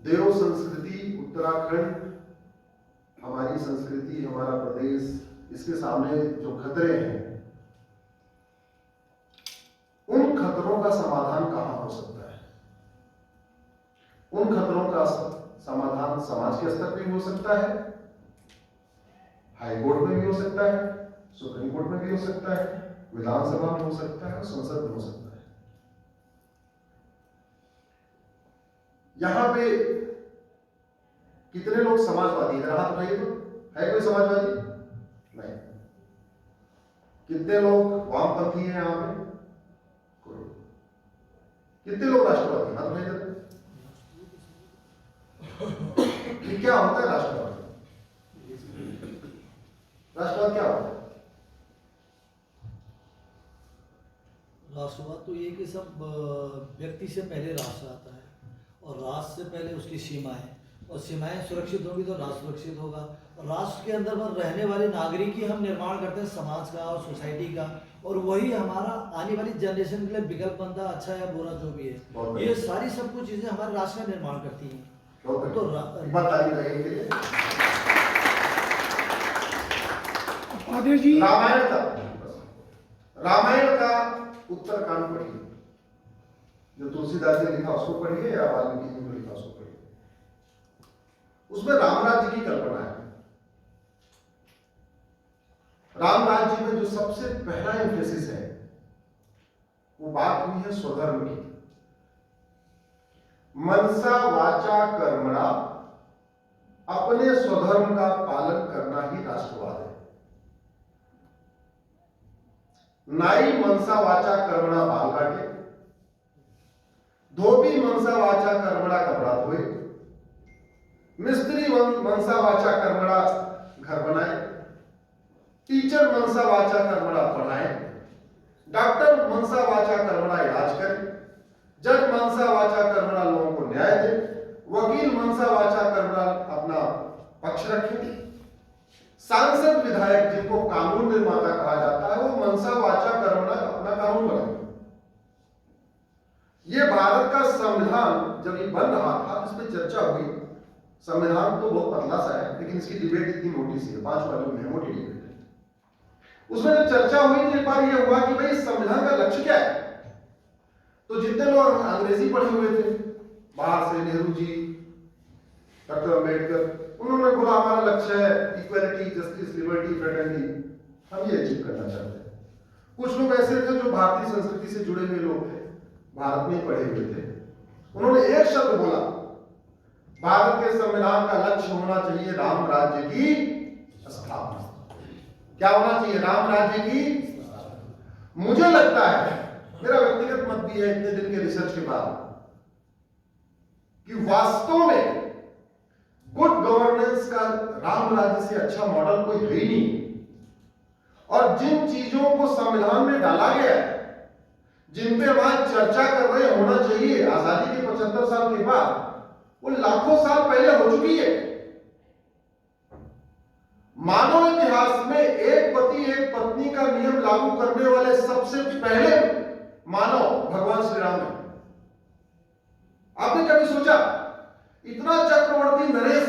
देव संस्कृति, उत्तराखंड, हमारी संस्कृति, हमारा प्रदेश, इसके सामने जो खतरे हैं, उन खतरों का समाधान कहां हो सकता है? उन खतरों का समाधान समाज के स्तर पर भी हो सकता है, हाई कोर्ट में भी हो सकता है, सुप्रीम कोर्ट में भी हो सकता है, विधानसभा में हो सकता है और संसद में हो सकता है। यहां पे कितने लोग समाजवादी हैं? हाथ उठाइए तो। है कोई समाजवादी? नहीं। कितने लोग वामपंथी हैं यहां पे? कोई। कितने लोग राष्ट्रवादी? हाथ उठाइए तो। ये क्या होता है राष्ट्रवाद? राष्ट्रवाद क्या होता है? राष्ट्रवाद तो ये कि सब व्यक्ति से पहले राष्ट्र आता है और राष्ट्र से पहले उसकी सीमाएं, और सीमाएं सुरक्षित होगी तो राष्ट्र सुरक्षित होगा। और राष्ट्र के अंदर पर रहने वाले नागरिक ही हम निर्माण करते हैं समाज का और सोसाइटी का, और वही हमारा आने वाली जनरेशन के लिए विकल्प बनता है, अच्छा या बुरा जो भी है। ये सारी सब कुछ चीजें हमारे राष्ट्र का निर्माण करती हैं। तो रामायण का उत्तरकांड पढ़िए, जो तुलसीदास ने लिखा उसको पढ़िए या वाल्मीकि जी ने लिखा उसको पढ़िए। उसमें राम राज्य की कल्पना है। राम राज्य में जो सबसे पहला एम्फेसिस है वो बात हुई है स्वधर्म की। मनसा वाचा कर्मणा, अपने स्वधर्म का पालन करना ही राष्ट्रवाद है। नाई मनसा वाचा कर्मणा बाल काटे, धोबी मनसा वाचा कर्मणा कपड़ा धोए, मिस्त्री मनसा वाचा कर्मणा घर बनाए, टीचर मनसा वाचा कर्मणा पढ़ाए, डॉक्टर मनसा वाचा कर्मणा इलाज करे, जज मनसा वाचा कर्मणा लोगों को न्याय दे, वकील मनसा वाचा कर्मणा अपना पक्ष रखे, सांसद विधायक जिनको कानून निर्माता कहा जाता है वो मनसा वाचा कर्मणा अपना कानून बनाए। ये भारत का संविधान जब ये बन रहा था, इस पर चर्चा हुई। संविधान तो बहुत पतला सा है, लेकिन इसकी डिबेट इतनी मोटी सी है, 5 वॉल्यूम में मोटी डिबेट है। उसमें जब चर्चा हुई तो एक बार ये हुआ कि भाई संविधान का लक्ष्य क्या है। तो जितने लोग अंग्रेजी पढ़े हुए थे बाहर से, नेहरू जी, डॉक्टर अम्बेडकर, उन्होंने बोला हमारा लक्ष्य है इक्वालिटी, जस्टिस, लिबर्टी, फ्रेटर्निटी, हम ये अचीव करना चाहते हैं। कुछ लोग ऐसे थे जो भारतीय संस्कृति से जुड़े हुए लोग थे, भारत में पढ़े हुए थे, उन्होंने एक शब्द बोला, भारत के संविधान का लक्ष्य होना चाहिए राम राज्य की स्थापना। क्या होना चाहिए? राम राज्य की। मुझे लगता है, मेरा व्यक्तिगत मत भी है इतने दिन के रिसर्च के बाद, कि वास्तव में गुड गवर्नेंस का राम राज्य से अच्छा मॉडल कोई है ही नहीं। और जिन चीजों को संविधान में डाला गया है, जिन पे हम आज चर्चा कर रहे होना चाहिए आजादी के 75 साल के बाद, वो लाखों साल पहले हो चुकी है। मानव इतिहास में एक पति एक पत्नी का नियम लागू करने वाले सबसे पहले मानव भगवान श्री राम है। आपने कभी सोचा इतना चक्रवर्ती नरेश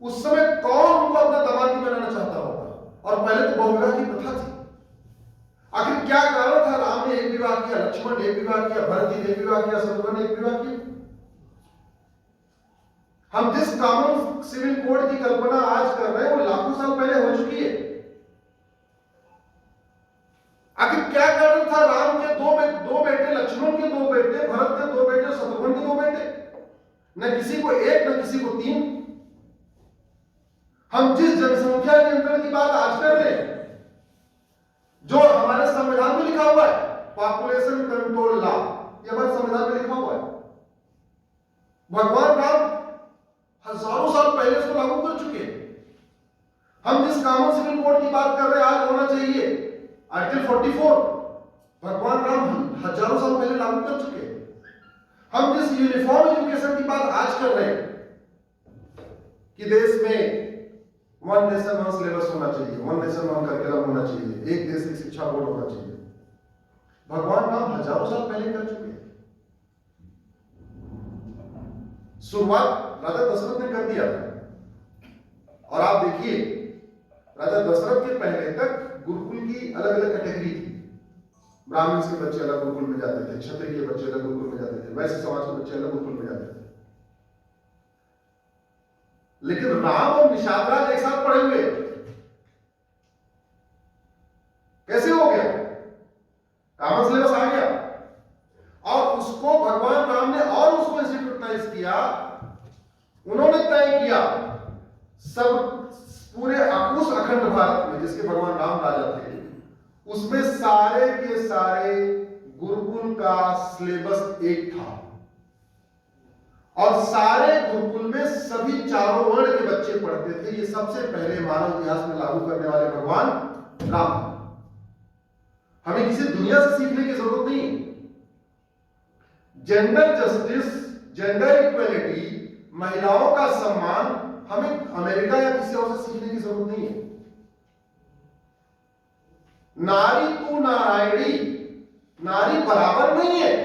उस समय कौन उनको अपना दामाद बनाना चाहता होगा? और पहले तो बहुविवाह की प्रथा थी। आखिर क्या कारण था? राम ने एक विवाह किया, लक्ष्मण ने एक विवाह किया, भरत जी ने एक विवाह किया, शत्रुघ्न ने एक विवाह किया। हम जिस कानून सिविल कोड की कल्पना आज कर रहे हैं वो लाखों साल पहले हो चुकी है। आखिर क्या कारण था? राम के दो बेटे, लक्ष्मण के 2 बेटे, भरत के 2 बेटे, शत्रुघ्न के 2 बेटे, न किसी को 1 न किसी को 3। हम जिस जनसंख्या नियंत्रण की बात आज कर रहे हैं, जो हमारे संविधान में लिखा हुआ है, पॉपुलेशन कंट्रोल लॉ, ये हमारे संविधान में लिखा हुआ है। भगवान राम हजारों साल पहले इसको लागू कर चुके हैं। हम जिस कानून सिविल कोड की बात कर रहे हैं आज होना चाहिए आर्टिकल 44, भगवान राम हजारों साल पहले लागू कर चुके हैं। हम जिस यूनिफॉर्म एजुकेशन की बात आज कर रहे हैं कि देश में 1 नेशन 1 सिलेबस होना चाहिए, 1 नेशन 1 करिकुलम होना चाहिए, एक देश एक शिक्षा बोर्ड होना चाहिए, भगवान राम हजारों साल पहले कर चुके हैं। शुरुआत राजा दशरथ ने कर दिया था। और आप देखिए, राजा दशरथ के पहले तक गुरुकुल की अलग अलग कैटेगरी थी। ब्राह्मण के बच्चे अलग गुरुकुल में जाते थे, क्षत्रिय के बच्चे अलग गुरुकुल में जाते थे, वैश्य समाज के बच्चे अलग गुरुकुल में जाते थे। लेकिन राम और निषाद एक साथ पढ़े हुए, कैसे हो गया? कॉमन सिलेबस आ गया। और उसको भगवान राम ने और उसको इंस्टीट्यूशनलाइज किया। उन्होंने तय किया सब पूरे उस अखंड भारत में जिसके भगवान राम राजा थे, उसमें सारे के सारे गुरुकुल का सिलेबस एक था। और सारे गुरुकुल में सभी चारों वर्ण के बच्चे पढ़ते थे। ये सबसे पहले मानव इतिहास में लागू करने वाले भगवान राम। हमें किसी दुनिया से सीखने की जरूरत नहीं। जेंडर जस्टिस, जेंडर इक्वेलिटी, महिलाओं का सम्मान हमें अमेरिका या किसी और से सीखने की जरूरत नहीं है। नारी तू नारायणी, नारी बराबर नहीं है,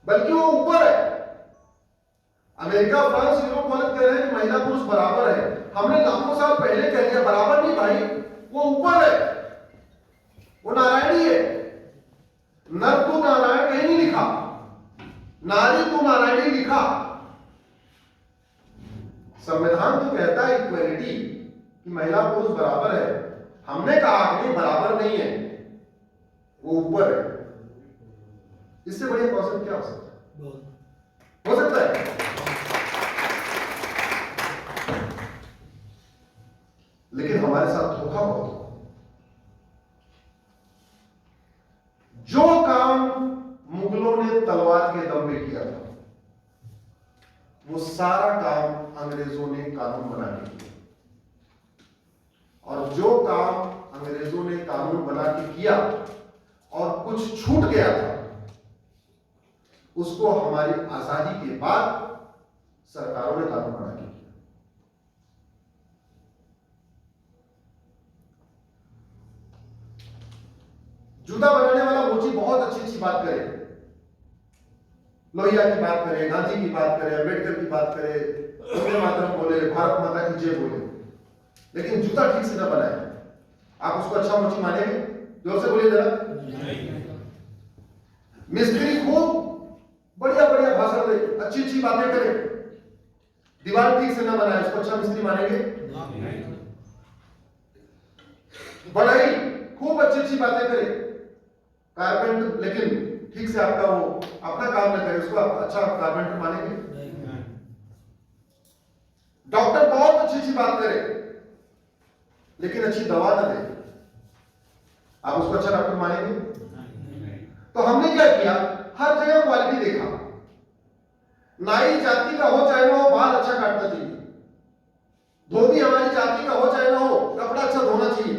बल्कि वो ऊपर है। अमेरिका, फ्रांस, यूरोप वाले कह रहे हैं कि महिला पुरुष बराबर है। हमने लाखों साल पहले कह दिया बराबर नहीं भाई, वो ऊपर है, वो नारायणी है। नर तू नारायण कहीं नहीं लिखा, नारी तू नारायणी लिखा। संविधान तो कहता है इक्वेलिटी, कि महिला पुरुष बराबर है। हमने कहा कि बराबर नहीं है, वो ऊपर है। इससे बढ़िया कॉन्सेप्ट क्या हो सकता है? हो सकता है? लेकिन हमारे साथ धोखा बहुत हुआ। जो काम मुगलों ने तलवार के दम पे किया था, वो सारा काम अंग्रेजों ने कानून बना के किया। और जो काम अंग्रेजों ने कानून बना के किया और कुछ छूट गया था, उसको हमारी आजादी के बाद सरकारों ने कानून बना के किया। जूता बनाने वाला मोची बहुत अच्छी अच्छी बात करे, लोहिया की बात करे, गांधी की बात करे, अम्बेडकर की बात करे, वंदे मातरम बोले, भारत माता की जय बोले, लेकिन जूता ठीक से न बनाए, आप उसको अच्छा मोची मानेंगे? जोर से बोलिए जरा। मिस्त्री खूब बढ़िया बढ़िया भाषण दे, अच्छी अच्छी बातें करे, दीवार ठीक से न बनाए, उसको अच्छा मिस्त्री मानेंगे? बढ़ई खूब अच्छी अच्छी बातें करे, कारपेंटर लेकिन ठीक से आपका वो अपना काम न करे, उसको आप अच्छा कारपेंटर मानेंगे? डॉक्टर बहुत अच्छी अच्छी बात करे लेकिन अच्छी दवा न दे, आप उसको अच्छा डॉक्टर मानेंगे? तो हमने क्या किया, हर जगह क्वालिटी देखा। नाई जाति का हो चाहे ना हो, बाल अच्छा काटना चाहिए। धोबी हमारी जाति का हो चाहे ना हो, कपड़ा अच्छा धोना चाहिए।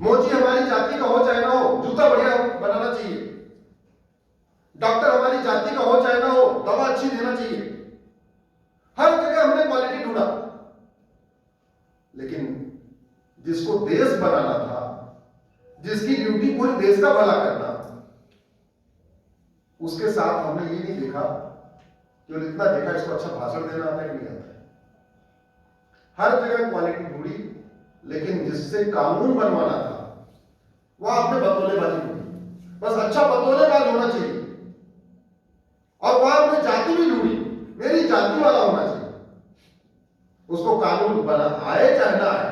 मोची हमारी जाति का हो चाहे ना हो, जूता बढ़िया बनाना चाहिए। डॉक्टर हमारी जाति का हो चाहे ना हो, दवा अच्छी देना चाहिए। हर जगह हमने क्वालिटी ढूंढा, लेकिन जिसको देश बनाना था, जिसकी ड्यूटी पूरे देश का भला करना, उसके साथ हमने ये नहीं देखा, केवल इतना देखा इसको अच्छा भाषण देना आता है कि नहीं आता है। हर जगह क्वालिटी ढूंढी, लेकिन जिससे कानून बनवाना था वह आपने बतौलेबाजी ढूंढी, बस अच्छा बतौलेबाज होना चाहिए। और वहां आपने जाति भी ढूंढी, मेरी जाति वाला होना चाहिए। उसको कानून बना आए चाहे ना आए,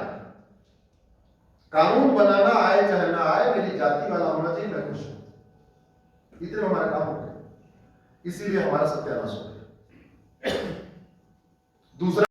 कानून बनाना आए चाहे ना आए, मेरी जाति वाला होना चाहिए, मैं खुश हूं। इतने हमारा काम हो गया, इसीलिए हमारा सत्यानाश हो गया। दूसरा